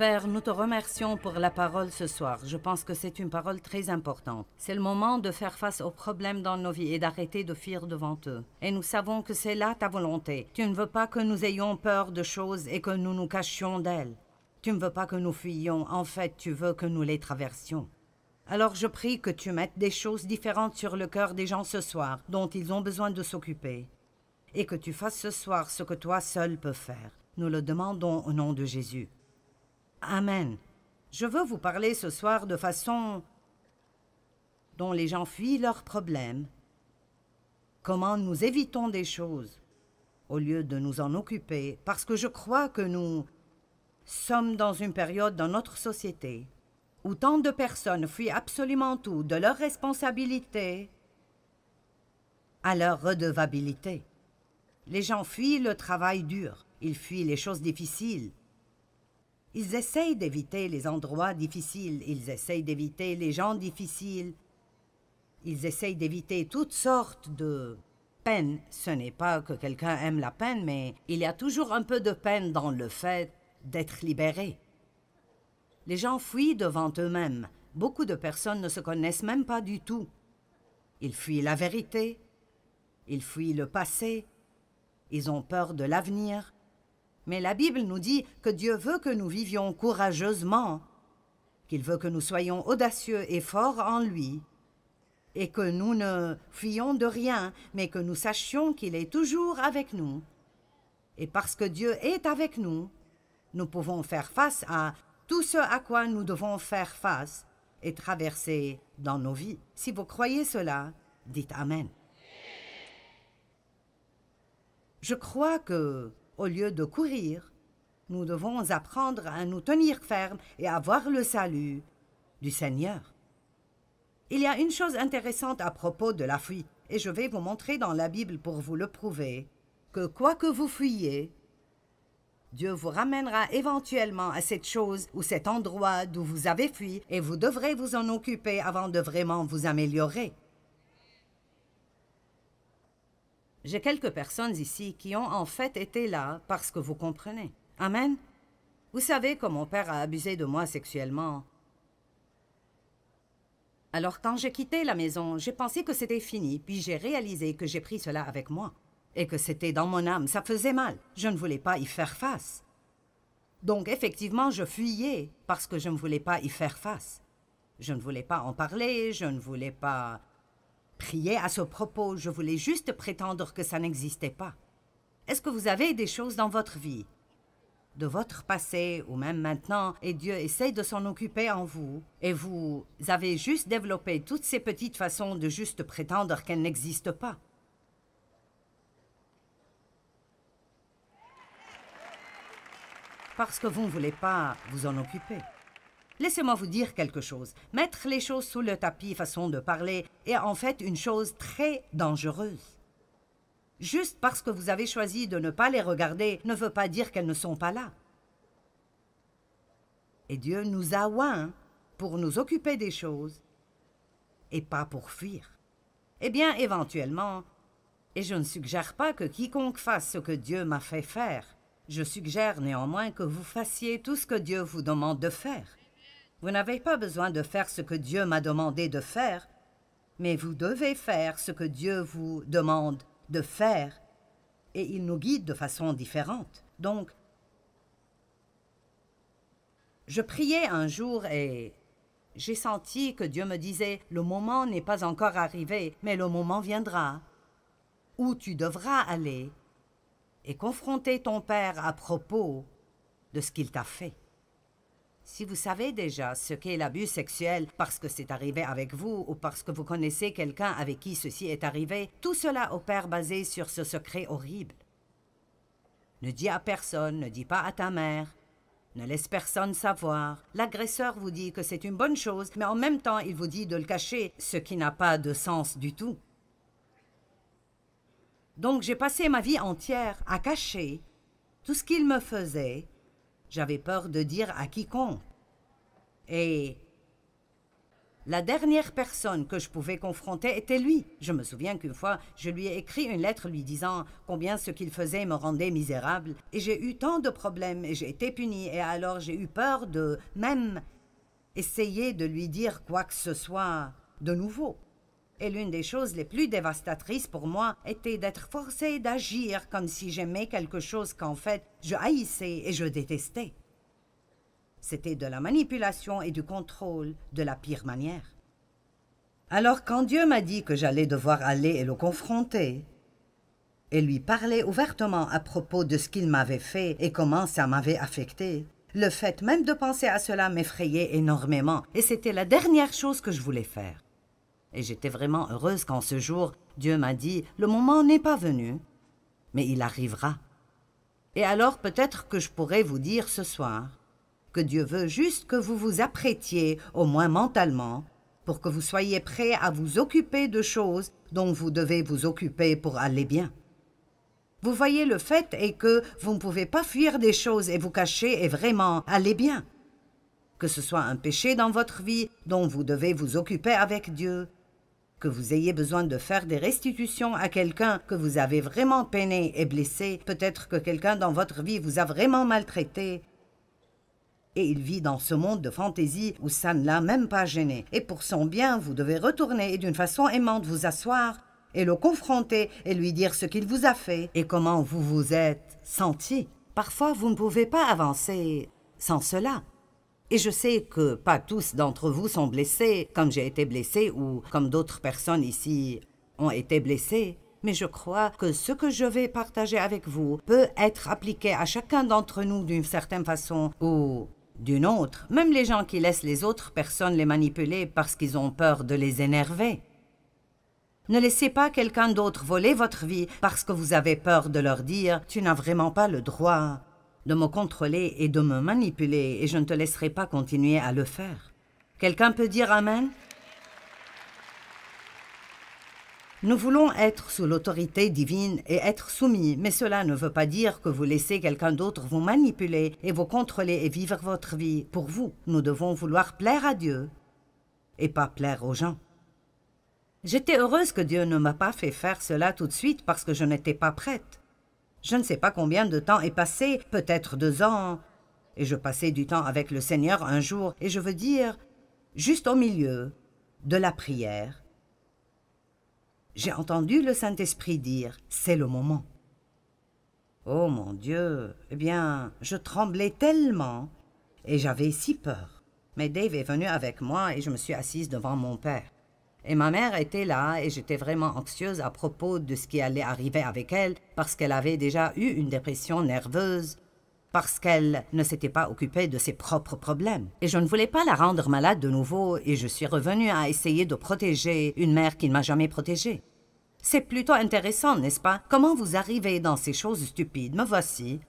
Père, nous te remercions pour la parole ce soir. Je pense que c'est une parole très importante. C'est le moment de faire face aux problèmes dans nos vies et d'arrêter de fuir devant eux. Et nous savons que c'est là ta volonté. Tu ne veux pas que nous ayons peur de choses et que nous nous cachions d'elles. Tu ne veux pas que nous fuyions. En fait, tu veux que nous les traversions. Alors je prie que tu mettes des choses différentes sur le cœur des gens ce soir, dont ils ont besoin de s'occuper. Et que tu fasses ce soir ce que toi seul peux faire. Nous le demandons au nom de Jésus. Amen. Je veux vous parler ce soir de façon dont les gens fuient leurs problèmes. Comment nous évitons des choses au lieu de nous en occuper, parce que je crois que nous sommes dans une période dans notre société où tant de personnes fuient absolument tout, de leurs responsabilités à leur redevabilité. Les gens fuient le travail dur, ils fuient les choses difficiles. Ils essayent d'éviter les endroits difficiles, ils essayent d'éviter les gens difficiles, ils essayent d'éviter toutes sortes de peines. Ce n'est pas que quelqu'un aime la peine, mais il y a toujours un peu de peine dans le fait d'être libéré. Les gens fuient devant eux-mêmes. Beaucoup de personnes ne se connaissent même pas du tout. Ils fuient la vérité, ils fuient le passé, ils ont peur de l'avenir. Mais la Bible nous dit que Dieu veut que nous vivions courageusement, qu'il veut que nous soyons audacieux et forts en lui, et que nous ne fuyions de rien, mais que nous sachions qu'il est toujours avec nous. Et parce que Dieu est avec nous, nous pouvons faire face à tout ce à quoi nous devons faire face et traverser dans nos vies. Si vous croyez cela, dites Amen. Je crois que, au lieu de courir, nous devons apprendre à nous tenir fermes et à voir le salut du Seigneur. Il y a une chose intéressante à propos de la fuite, et je vais vous montrer dans la Bible pour vous le prouver, que quoi que vous fuyiez, Dieu vous ramènera éventuellement à cette chose ou cet endroit d'où vous avez fui, et vous devrez vous en occuper avant de vraiment vous améliorer. J'ai quelques personnes ici qui ont en fait été là parce que vous comprenez. Amen. Vous savez que mon père a abusé de moi sexuellement. Alors quand j'ai quitté la maison, j'ai pensé que c'était fini, puis j'ai réalisé que j'ai pris cela avec moi. Et que c'était dans mon âme, ça faisait mal. Je ne voulais pas y faire face. Donc effectivement, je fuyais parce que je ne voulais pas y faire face. Je ne voulais pas en parler, je ne voulais pas prier à ce propos, je voulais juste prétendre que ça n'existait pas. Est-ce que vous avez des choses dans votre vie, de votre passé ou même maintenant, et Dieu essaie de s'en occuper en vous, et vous avez juste développé toutes ces petites façons de juste prétendre qu'elles n'existent pas? Parce que vous ne voulez pas vous en occuper. Laissez-moi vous dire quelque chose. Mettre les choses sous le tapis, façon de parler, est en fait une chose très dangereuse. Juste parce que vous avez choisi de ne pas les regarder ne veut pas dire qu'elles ne sont pas là. Et Dieu nous a oints pour nous occuper des choses et pas pour fuir. Eh bien, éventuellement, et je ne suggère pas que quiconque fasse ce que Dieu m'a fait faire, je suggère néanmoins que vous fassiez tout ce que Dieu vous demande de faire. Vous n'avez pas besoin de faire ce que Dieu m'a demandé de faire, mais vous devez faire ce que Dieu vous demande de faire, et il nous guide de façon différente. Donc, je priais un jour et j'ai senti que Dieu me disait « Le moment n'est pas encore arrivé, mais le moment viendra où tu devras aller et confronter ton Père à propos de ce qu'il t'a fait. » Si vous savez déjà ce qu'est l'abus sexuel parce que c'est arrivé avec vous ou parce que vous connaissez quelqu'un avec qui ceci est arrivé, tout cela opère basé sur ce secret horrible. Ne dis à personne, ne dis pas à ta mère, ne laisse personne savoir. L'agresseur vous dit que c'est une bonne chose, mais en même temps, il vous dit de le cacher, ce qui n'a pas de sens du tout. Donc j'ai passé ma vie entière à cacher tout ce qu'il me faisait. J'avais peur de dire à quiconque. Et La dernière personne que je pouvais confronter était lui. Je me souviens qu'une fois, je lui ai écrit une lettre lui disant combien ce qu'il faisait me rendait misérable. Et j'ai eu tant de problèmes et j'ai été punie. Et alors j'ai eu peur de même essayer de lui dire quoi que ce soit de nouveau. Et l'une des choses les plus dévastatrices pour moi était d'être forcée d'agir comme si j'aimais quelque chose qu'en fait je haïssais et je détestais. C'était de la manipulation et du contrôle de la pire manière. Alors quand Dieu m'a dit que j'allais devoir aller et le confronter, et lui parler ouvertement à propos de ce qu'il m'avait fait et comment ça m'avait affecté, le fait même de penser à cela m'effrayait énormément, et c'était la dernière chose que je voulais faire. Et j'étais vraiment heureuse quand ce jour, Dieu m'a dit « Le moment n'est pas venu, mais il arrivera. » Et alors peut-être que je pourrais vous dire ce soir que Dieu veut juste que vous vous apprêtiez, au moins mentalement, pour que vous soyez prêts à vous occuper de choses dont vous devez vous occuper pour aller bien. Vous voyez, le fait est que vous ne pouvez pas fuir des choses et vous cacher et vraiment aller bien. Que ce soit un péché dans votre vie dont vous devez vous occuper avec Dieu, que vous ayez besoin de faire des restitutions à quelqu'un que vous avez vraiment peiné et blessé, peut-être que quelqu'un dans votre vie vous a vraiment maltraité, et il vit dans ce monde de fantaisie où ça ne l'a même pas gêné. Et pour son bien, vous devez retourner et d'une façon aimante vous asseoir et le confronter et lui dire ce qu'il vous a fait et comment vous vous êtes senti. Parfois, vous ne pouvez pas avancer sans cela. Et je sais que pas tous d'entre vous sont blessés, comme j'ai été blessée ou comme d'autres personnes ici ont été blessées. Mais je crois que ce que je vais partager avec vous peut être appliqué à chacun d'entre nous d'une certaine façon ou d'une autre, même les gens qui laissent les autres personnes les manipuler parce qu'ils ont peur de les énerver. Ne laissez pas quelqu'un d'autre voler votre vie parce que vous avez peur de leur dire « Tu n'as vraiment pas le droit de me contrôler et de me manipuler et je ne te laisserai pas continuer à le faire. » Quelqu'un peut dire « Amen » ? Nous voulons être sous l'autorité divine et être soumis, mais cela ne veut pas dire que vous laissez quelqu'un d'autre vous manipuler et vous contrôler et vivre votre vie pour vous. Nous devons vouloir plaire à Dieu et pas plaire aux gens. J'étais heureuse que Dieu ne m'a pas fait faire cela tout de suite parce que je n'étais pas prête. Je ne sais pas combien de temps est passé, peut-être 2 ans, et je passais du temps avec le Seigneur un jour, et je veux dire, juste au milieu de la prière, j'ai entendu le Saint-Esprit dire « C'est le moment ». Oh mon Dieu, eh bien, je tremblais tellement et j'avais si peur. Mais Dave est venu avec moi et je me suis assise devant mon père. Et ma mère était là et j'étais vraiment anxieuse à propos de ce qui allait arriver avec elle parce qu'elle avait déjà eu une dépression nerveuse, parce qu'elle ne s'était pas occupée de ses propres problèmes. Et je ne voulais pas la rendre malade de nouveau et je suis revenue à essayer de protéger une mère qui ne m'a jamais protégée. C'est plutôt intéressant, n'est-ce pas? Comment vous arrivez dans ces choses stupides? Me voici,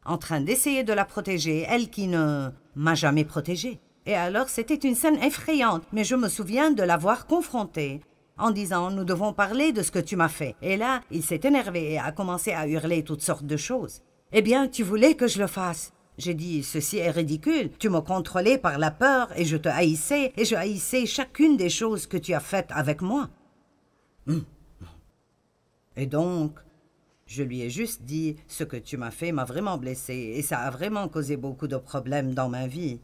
en train d'essayer de la protéger, elle qui ne m'a jamais protégée. Et alors c'était une scène effrayante, mais je me souviens de l'avoir confrontée en disant « Nous devons parler de ce que tu m'as fait ». Et là, il s'est énervé et a commencé à hurler toutes sortes de choses. « Eh bien, tu voulais que je le fasse ?» J'ai dit « Ceci est ridicule. Tu me contrôlais par la peur et je te haïssais et je haïssais chacune des choses que tu as faites avec moi. » Et donc, je lui ai juste dit « Ce que tu m'as fait m'a vraiment blessée et ça a vraiment causé beaucoup de problèmes dans ma vie.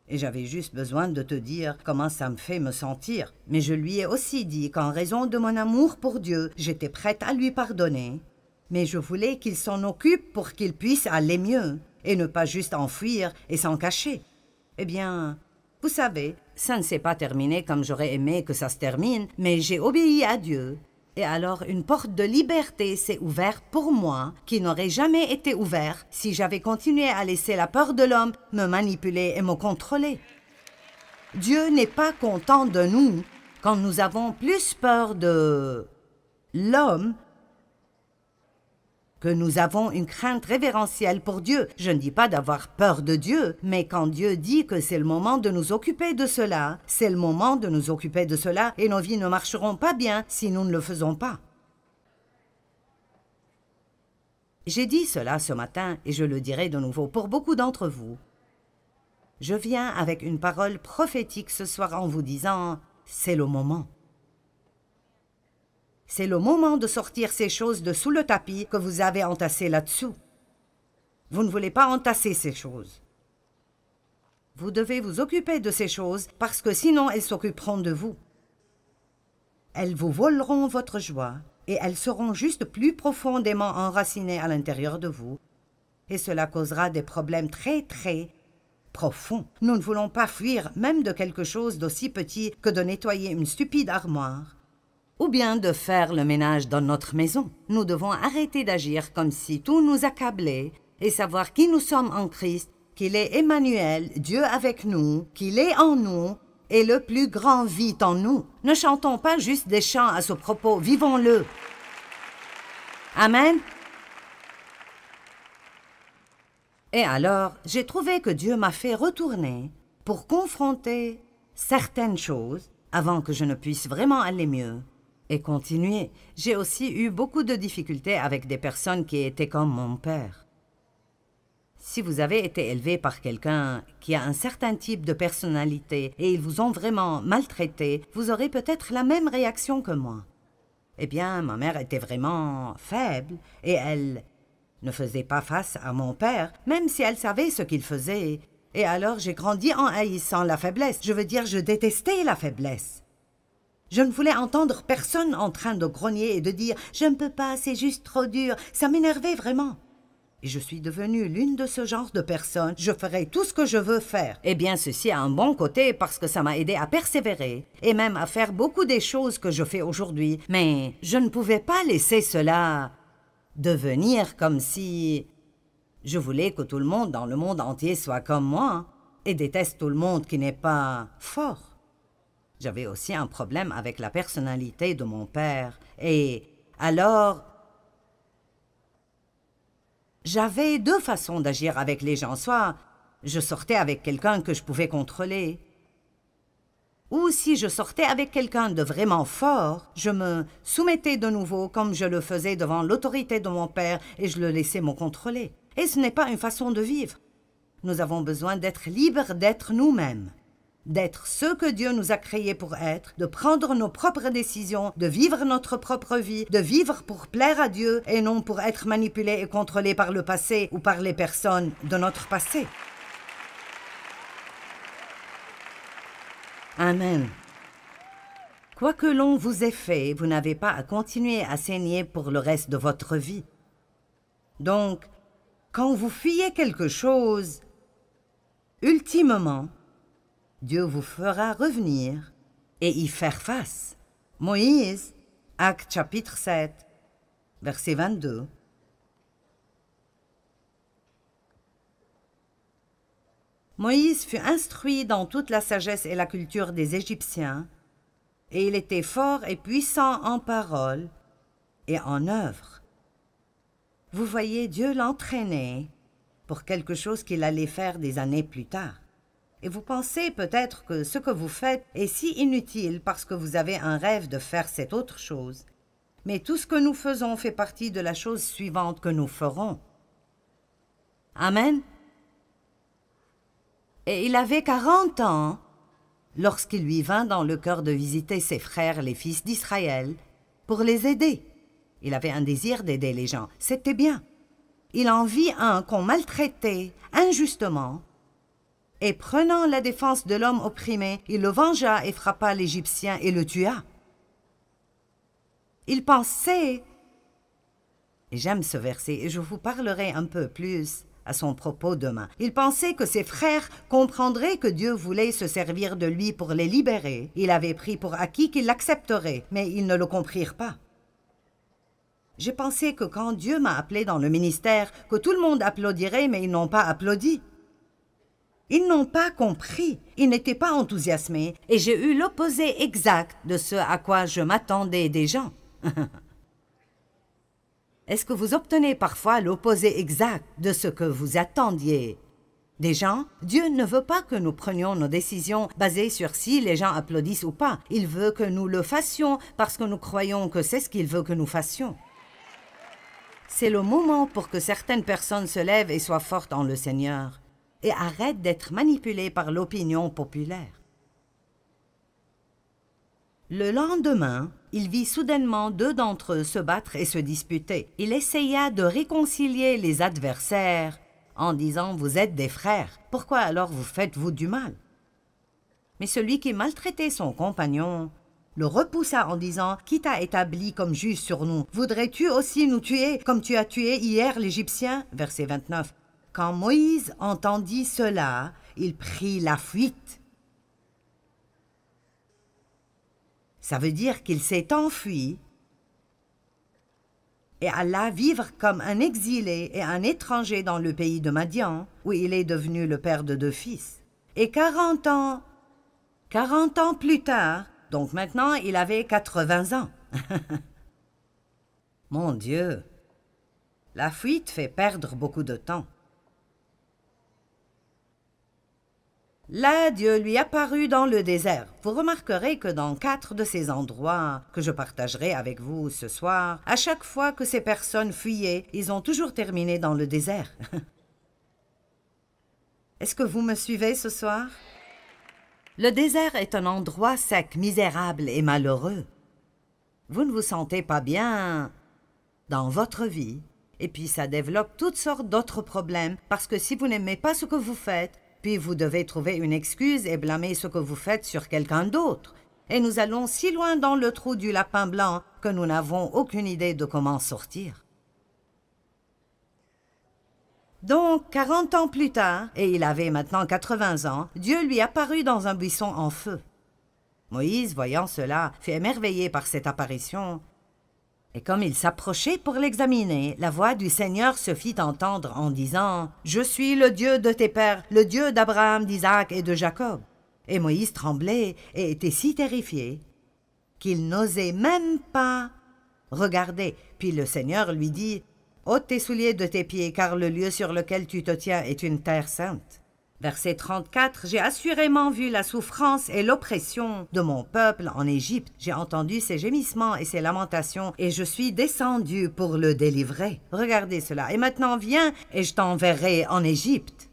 Et j'avais juste besoin de te dire comment ça me fait me sentir. » Mais je lui ai aussi dit qu'en raison de mon amour pour Dieu, j'étais prête à lui pardonner. Mais je voulais qu'il s'en occupe pour qu'il puisse aller mieux et ne pas juste enfuir et s'en cacher. Eh bien, vous savez, ça ne s'est pas terminé comme j'aurais aimé que ça se termine, mais j'ai obéi à Dieu. Et alors une porte de liberté s'est ouverte pour moi qui n'aurait jamais été ouverte si j'avais continué à laisser la peur de l'homme me manipuler et me contrôler. Dieu n'est pas content de nous quand nous avons plus peur de l'homme que nous avons une crainte révérentielle pour Dieu. Je ne dis pas d'avoir peur de Dieu, mais quand Dieu dit que c'est le moment de nous occuper de cela, c'est le moment de nous occuper de cela et nos vies ne marcheront pas bien si nous ne le faisons pas. J'ai dit cela ce matin et je le dirai de nouveau pour beaucoup d'entre vous. Je viens avec une parole prophétique ce soir en vous disant, c'est le moment. C'est le moment de sortir ces choses de sous le tapis que vous avez entassées là-dessous. Vous ne voulez pas entasser ces choses. Vous devez vous occuper de ces choses parce que sinon elles s'occuperont de vous. Elles vous voleront votre joie et elles seront juste plus profondément enracinées à l'intérieur de vous. Et cela causera des problèmes très, très profonds. Nous ne voulons pas fuir même de quelque chose d'aussi petit que de nettoyer une stupide armoire ou bien de faire le ménage dans notre maison. Nous devons arrêter d'agir comme si tout nous accablait et savoir qui nous sommes en Christ, qu'il est Emmanuel, Dieu avec nous, qu'il est en nous et le plus grand vit en nous. Ne chantons pas juste des chants à ce propos, vivons-le. Amen. Et alors, j'ai trouvé que Dieu m'a fait retourner pour confronter certaines choses avant que je ne puisse vraiment aller mieux et continuer. J'ai aussi eu beaucoup de difficultés avec des personnes qui étaient comme mon père. Si vous avez été élevé par quelqu'un qui a un certain type de personnalité et ils vous ont vraiment maltraité, vous aurez peut-être la même réaction que moi. Eh bien, ma mère était vraiment faible et elle ne faisait pas face à mon père, même si elle savait ce qu'il faisait. Et alors j'ai grandi en haïssant la faiblesse. Je veux dire, je détestais la faiblesse. Je ne voulais entendre personne en train de grogner et de dire « Je ne peux pas, c'est juste trop dur ». Ça m'énervait vraiment. Et je suis devenue l'une de ce genre de personnes. Je ferai tout ce que je veux faire. Eh bien, ceci a un bon côté parce que ça m'a aidé à persévérer et même à faire beaucoup des choses que je fais aujourd'hui. Mais je ne pouvais pas laisser cela devenir comme si je voulais que tout le monde dans le monde entier soit comme moi et déteste tout le monde qui n'est pas fort. J'avais aussi un problème avec la personnalité de mon père et alors j'avais deux façons d'agir avec les gens. Soit je sortais avec quelqu'un que je pouvais contrôler, ou si je sortais avec quelqu'un de vraiment fort, je me soumettais de nouveau comme je le faisais devant l'autorité de mon père et je le laissais me contrôler. Et ce n'est pas une façon de vivre. Nous avons besoin d'être libres d'être nous-mêmes, d'être ce que Dieu nous a créés pour être, de prendre nos propres décisions, de vivre notre propre vie, de vivre pour plaire à Dieu et non pour être manipulés et contrôlés par le passé ou par les personnes de notre passé. Amen. Quoi que l'on vous ait fait, vous n'avez pas à continuer à saigner pour le reste de votre vie. Donc, quand vous fuyez quelque chose, ultimement, Dieu vous fera revenir et y faire face. Moïse, Actes chapitre 7, verset 22. Moïse fut instruit dans toute la sagesse et la culture des Égyptiens, et il était fort et puissant en parole et en œuvre. Vous voyez, Dieu l'entraînait pour quelque chose qu'il allait faire des années plus tard. Et vous pensez peut-être que ce que vous faites est si inutile parce que vous avez un rêve de faire cette autre chose. Mais tout ce que nous faisons fait partie de la chose suivante que nous ferons. Amen. Et il avait 40 ans lorsqu'il lui vint dans le cœur de visiter ses frères, les fils d'Israël, pour les aider. Il avait un désir d'aider les gens. C'était bien. Il en vit un qu'on maltraitait injustement. Et prenant la défense de l'homme opprimé, il le vengea et frappa l'Égyptien et le tua. Il pensait, et j'aime ce verset, et je vous parlerai un peu plus à son propos demain. Il pensait que ses frères comprendraient que Dieu voulait se servir de lui pour les libérer. Il avait pris pour acquis qu'il l'accepterait, mais ils ne le comprirent pas. J'ai pensé que quand Dieu m'a appelé dans le ministère, que tout le monde applaudirait, mais ils n'ont pas applaudi. Ils n'ont pas compris, ils n'étaient pas enthousiasmés, et j'ai eu l'opposé exact de ce à quoi je m'attendais des gens. Est-ce que vous obtenez parfois l'opposé exact de ce que vous attendiez des gens? Dieu ne veut pas que nous prenions nos décisions basées sur si les gens applaudissent ou pas. Il veut que nous le fassions parce que nous croyons que c'est ce qu'il veut que nous fassions. C'est le moment pour que certaines personnes se lèvent et soient fortes en le Seigneur. et arrête d'être manipulé par l'opinion populaire. Le lendemain, il vit soudainement deux d'entre eux se battre et se disputer. Il essaya de réconcilier les adversaires en disant « Vous êtes des frères, pourquoi alors vous faites-vous du mal ?» Mais celui qui maltraitait son compagnon le repoussa en disant « Qui t'a établi comme juge sur nous? Voudrais-tu aussi nous tuer comme tu as tué hier l'Égyptien » Verset 29. Quand Moïse entendit cela, il prit la fuite. Ça veut dire qu'il s'est enfui et alla vivre comme un exilé et un étranger dans le pays de Madian, où il est devenu le père de 2 fils. Et 40 ans plus tard, donc maintenant il avait 80 ans. Mon Dieu, la fuite fait perdre beaucoup de temps. Là, Dieu lui apparut dans le désert. Vous remarquerez que dans 4 de ces endroits que je partagerai avec vous ce soir, à chaque fois que ces personnes fuyaient, ils ont toujours terminé dans le désert. Est-ce que vous me suivez ce soir? Le désert est un endroit sec, misérable et malheureux. Vous ne vous sentez pas bien dans votre vie, et puis ça développe toutes sortes d'autres problèmes, parce que si vous n'aimez pas ce que vous faites, puis vous devez trouver une excuse et blâmer ce que vous faites sur quelqu'un d'autre. Et nous allons si loin dans le trou du lapin blanc que nous n'avons aucune idée de comment sortir. Donc, 40 ans plus tard, et il avait maintenant 80 ans, Dieu lui apparut dans un buisson en feu. Moïse, voyant cela, fut émerveillé par cette apparition. Et comme il s'approchait pour l'examiner, la voix du Seigneur se fit entendre en disant « Je suis le Dieu de tes pères, le Dieu d'Abraham, d'Isaac et de Jacob. » Et Moïse tremblait et était si terrifié qu'il n'osait même pas regarder. Puis le Seigneur lui dit « Ôte tes souliers de tes pieds, car le lieu sur lequel tu te tiens est une terre sainte. » Verset 34, « J'ai assurément vu la souffrance et l'oppression de mon peuple en Égypte. J'ai entendu ses gémissements et ses lamentations, et je suis descendu pour le délivrer. Regardez cela. Et maintenant viens, et je t'enverrai en Égypte. »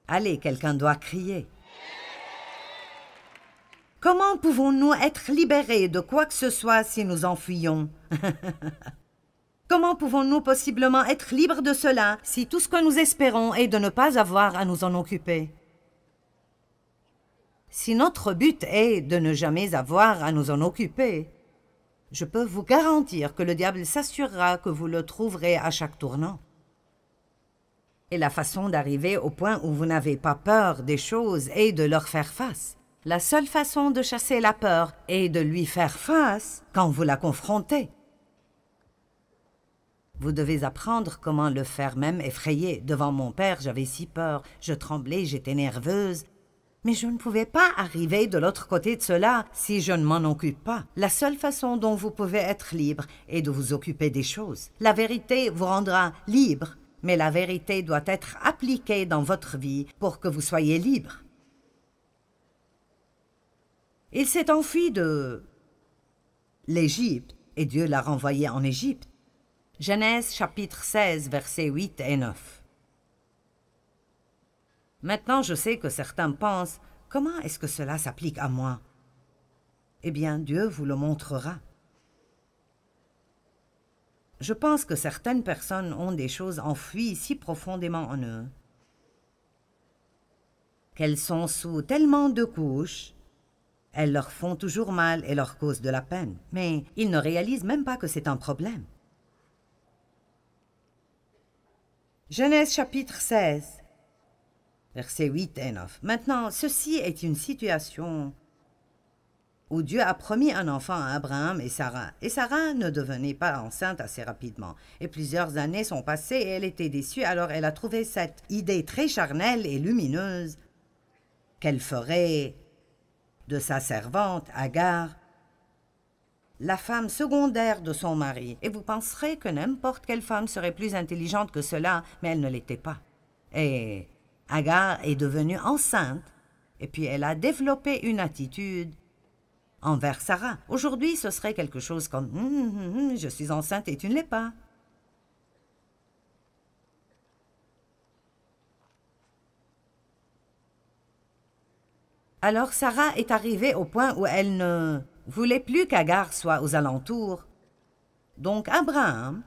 Allez, quelqu'un doit crier. Comment pouvons-nous être libérés de quoi que ce soit si nous en fuyons? Comment pouvons-nous possiblement être libres de cela si tout ce que nous espérons est de ne pas avoir à nous en occuper? Si notre but est de ne jamais avoir à nous en occuper, je peux vous garantir que le diable s'assurera que vous le trouverez à chaque tournant. Et la façon d'arriver au point où vous n'avez pas peur des choses est de leur faire face. La seule façon de chasser la peur est de lui faire face quand vous la confrontez. Vous devez apprendre comment le faire même effrayé. Devant mon père, j'avais si peur, je tremblais, j'étais nerveuse. Mais je ne pouvais pas arriver de l'autre côté de cela si je ne m'en occupe pas. La seule façon dont vous pouvez être libre est de vous occuper des choses. La vérité vous rendra libre, mais la vérité doit être appliquée dans votre vie pour que vous soyez libre. Il s'est enfui de l'Égypte et Dieu l'a renvoyé en Égypte. Genèse chapitre 16, versets 8 et 9. Maintenant, je sais que certains pensent, comment est-ce que cela s'applique à moi? Eh bien, Dieu vous le montrera. Je pense que certaines personnes ont des choses enfouies si profondément en eux qu'elles sont sous tellement de couches, elles leur font toujours mal et leur causent de la peine. Mais ils ne réalisent même pas que c'est un problème. Genèse chapitre 16, versets 8 et 9. Maintenant, ceci est une situation où Dieu a promis un enfant à Abraham et Sarah ne devenait pas enceinte assez rapidement. Et plusieurs années sont passées et elle était déçue, alors elle a trouvé cette idée très charnelle et lumineuse qu'elle ferait de sa servante, Agar, la femme secondaire de son mari. Et vous penserez que n'importe quelle femme serait plus intelligente que cela, mais elle ne l'était pas. Et Agar est devenue enceinte, et puis elle a développé une attitude envers Sarah. Aujourd'hui, ce serait quelque chose comme « je suis enceinte et tu ne l'es pas ». Alors Sarah est arrivée au point où elle ne voulait plus qu'Agar soit aux alentours. Donc Abraham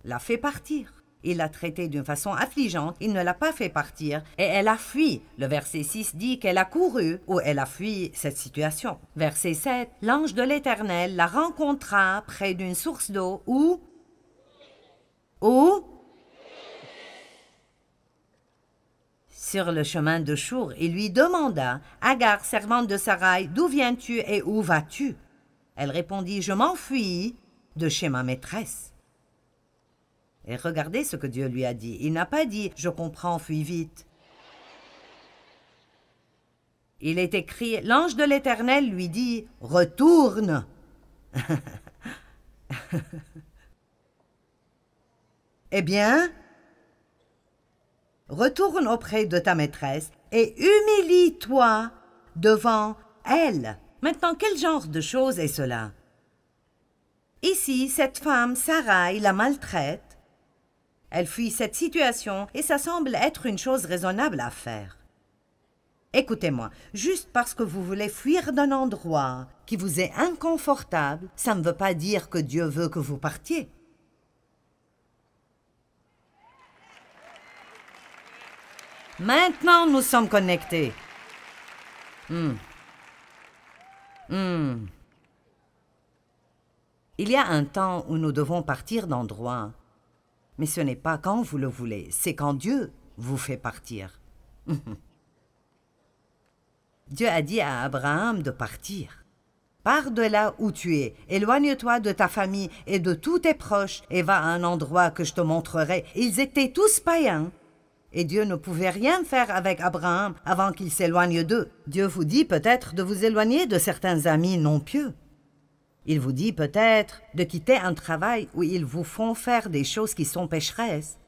l'a fait partir. Il l'a traitée d'une façon affligeante, il ne l'a pas fait partir, et elle a fui. Le verset 6 dit qu'elle a couru, ou elle a fui cette situation. Verset 7, l'ange de l'Éternel la rencontra près d'une source d'eau, où sur le chemin de Chour, il lui demanda, « Agar, servante de Sarai, d'où viens-tu et où vas-tu » Elle répondit, « Je m'enfuis de chez ma maîtresse. » Et regardez ce que Dieu lui a dit. Il n'a pas dit « Je comprends, fuis vite ». Il est écrit « L'ange de l'Éternel lui dit « Retourne ». Eh bien, retourne auprès de ta maîtresse et humilie-toi devant elle. Maintenant, quel genre de chose est cela? Ici, cette femme, Sarai, la maltraite. Elle fuit cette situation et ça semble être une chose raisonnable à faire. Écoutez-moi, juste parce que vous voulez fuir d'un endroit qui vous est inconfortable, ça ne veut pas dire que Dieu veut que vous partiez. Maintenant, nous sommes connectés. Il y a un temps où nous devons partir d'endroit. Mais ce n'est pas quand vous le voulez, c'est quand Dieu vous fait partir. Dieu a dit à Abraham de partir. Pars de là où tu es, éloigne-toi de ta famille et de tous tes proches et va à un endroit que je te montrerai. Ils étaient tous païens. Et Dieu ne pouvait rien faire avec Abraham avant qu'il s'éloigne d'eux. Dieu vous dit peut-être de vous éloigner de certains amis non pieux. Il vous dit peut-être de quitter un travail où ils vous font faire des choses qui sont pécheresses.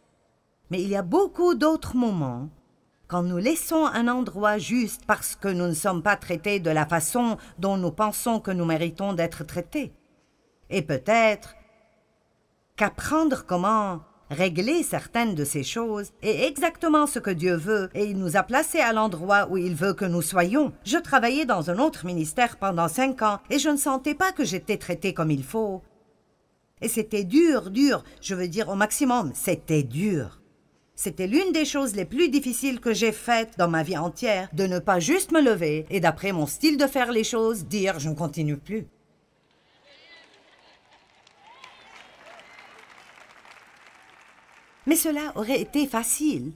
Mais il y a beaucoup d'autres moments quand nous laissons un endroit juste parce que nous ne sommes pas traités de la façon dont nous pensons que nous méritons d'être traités. Et peut-être qu'apprendre comment régler certaines de ces choses est exactement ce que Dieu veut et il nous a placés à l'endroit où il veut que nous soyons. Je travaillais dans un autre ministère pendant 5 ans et je ne sentais pas que j'étais traitée comme il faut. Et c'était dur, je veux dire au maximum, c'était dur. C'était l'une des choses les plus difficiles que j'ai faites dans ma vie entière, de ne pas juste me lever et d'après mon style de faire les choses, dire « je ne continue plus ». Mais cela aurait été facile.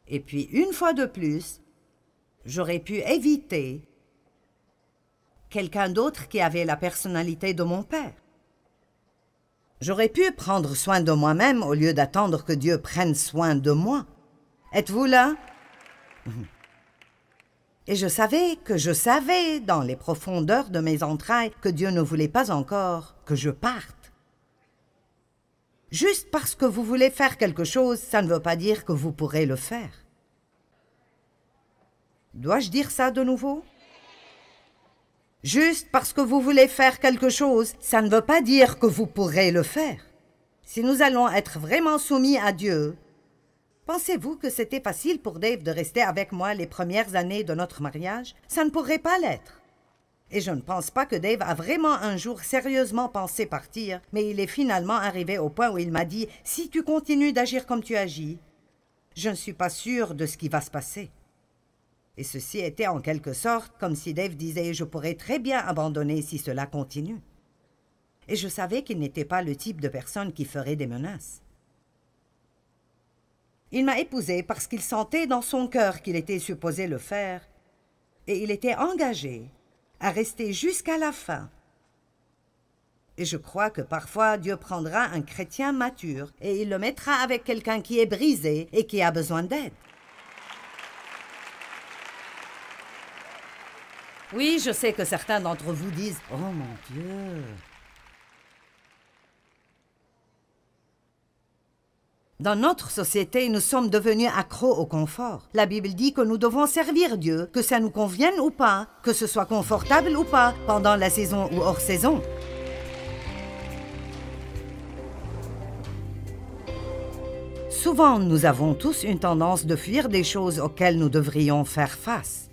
Et puis, une fois de plus, j'aurais pu éviter quelqu'un d'autre qui avait la personnalité de mon père. J'aurais pu prendre soin de moi-même au lieu d'attendre que Dieu prenne soin de moi. Êtes-vous là? Et je savais dans les profondeurs de mes entrailles que Dieu ne voulait pas encore que je parte. Juste parce que vous voulez faire quelque chose, ça ne veut pas dire que vous pourrez le faire. Dois-je dire ça de nouveau? Juste parce que vous voulez faire quelque chose, ça ne veut pas dire que vous pourrez le faire. Si nous allons être vraiment soumis à Dieu, pensez-vous que c'était facile pour Dave de rester avec moi les premières années de notre mariage? Ça ne pourrait pas l'être. Et je ne pense pas que Dave a vraiment un jour sérieusement pensé partir, mais il est finalement arrivé au point où il m'a dit « Si tu continues d'agir comme tu agis, je ne suis pas sûr de ce qui va se passer. » Et ceci était en quelque sorte comme si Dave disait « Je pourrais très bien abandonner si cela continue. » Et je savais qu'il n'était pas le type de personne qui ferait des menaces. Il m'a épousée parce qu'il sentait dans son cœur qu'il était supposé le faire, et il était engagé à rester jusqu'à la fin. Et je crois que parfois Dieu prendra un chrétien mature et il le mettra avec quelqu'un qui est brisé et qui a besoin d'aide. Oui, je sais que certains d'entre vous disent « Oh mon Dieu !» Dans notre société, nous sommes devenus accros au confort. La Bible dit que nous devons servir Dieu, que ça nous convienne ou pas, que ce soit confortable ou pas, pendant la saison ou hors saison. Souvent, nous avons tous une tendance de fuir des choses auxquelles nous devrions faire face.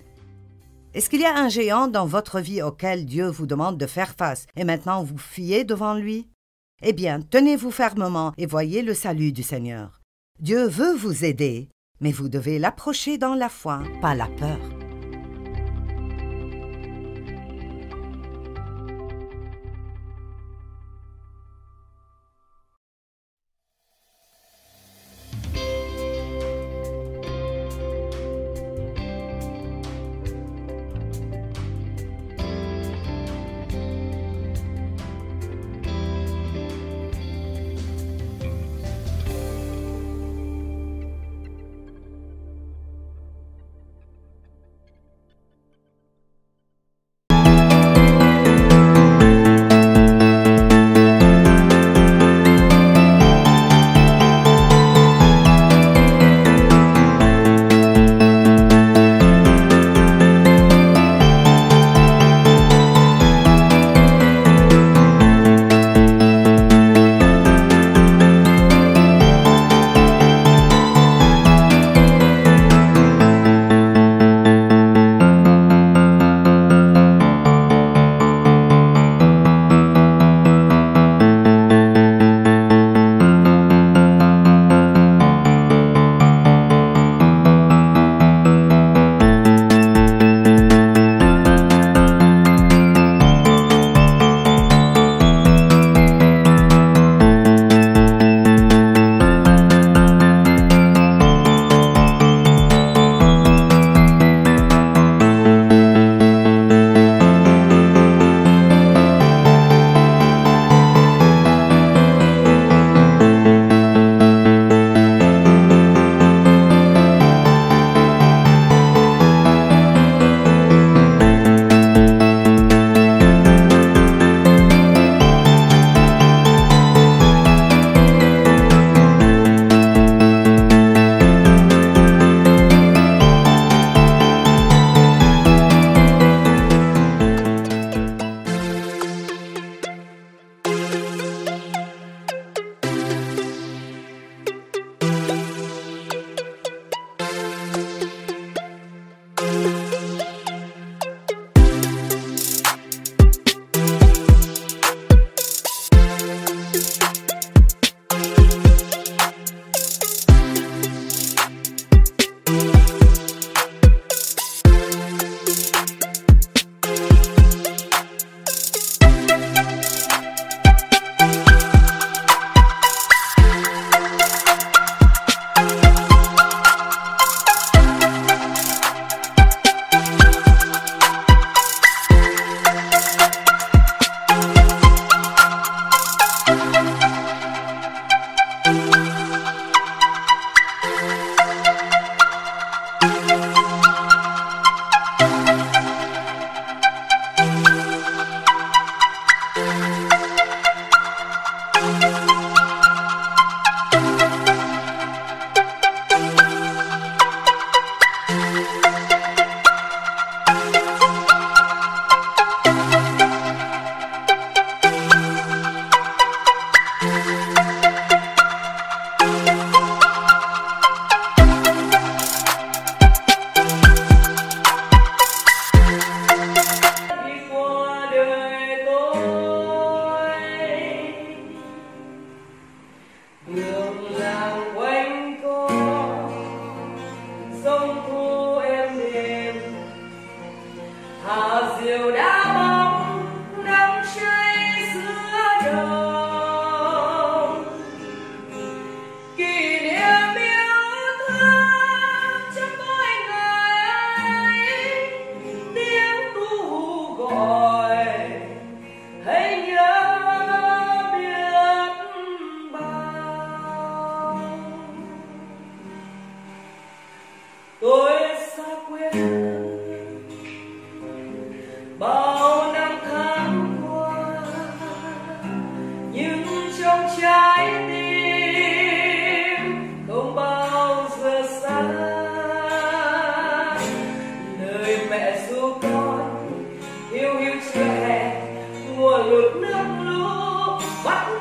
Est-ce qu'il y a un géant dans votre vie auquel Dieu vous demande de faire face et maintenant vous fuyez devant lui? Eh bien, tenez-vous fermement et voyez le salut du Seigneur. Dieu veut vous aider, mais vous devez l'approcher dans la foi, pas la peur. hiu hiu chưa hè mùa lụt nước lũ bắt